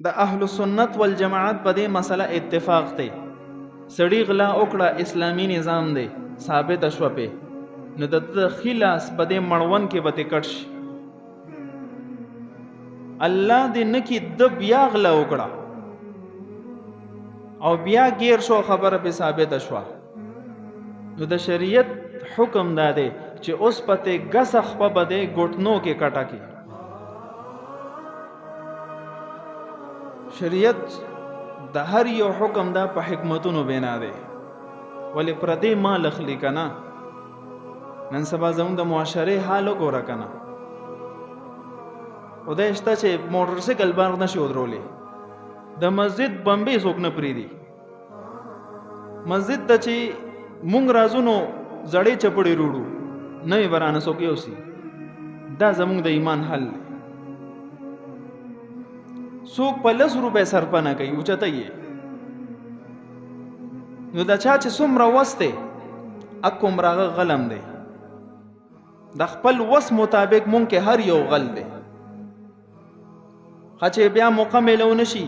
د اهل سنت والجماعت په دې مسله اتفاق دی. سړی غلا وکړه اسلامی نظام دی ثابت شو په نو د خلاص په دې مړون کې به کټ شي. الله دې نکي د بیا غلا وکړه او بیا غیر شو خبره به ثابت شو نو د شریعت حکم داده چې اوس پته غسخ په بده ګټنو کې کټا کی. شریعت د هر یو حکم دا په حکمتونو بنا دی ولی پردې مال اخلي کنا. نن سبا زموږ د معاشره حال وګوره کنا او دا شته چې موټر سایکل باندې نشي ودرولې د مسجد بمبې څوک نه پریدي. مسجد ته چې مونږ رازونو زړې چپړې روړو نه ورانه څوک یوسي. دا زموږ د ایمان حل دی. څوک په 10 روپے سرپنه کوي اوچته یې نو دا چا چې څومره وسته اکم راغه غلم دی. د خپل وس مطابق مونږ کې هر یو غل دی. خچې بیا مکمل ونشي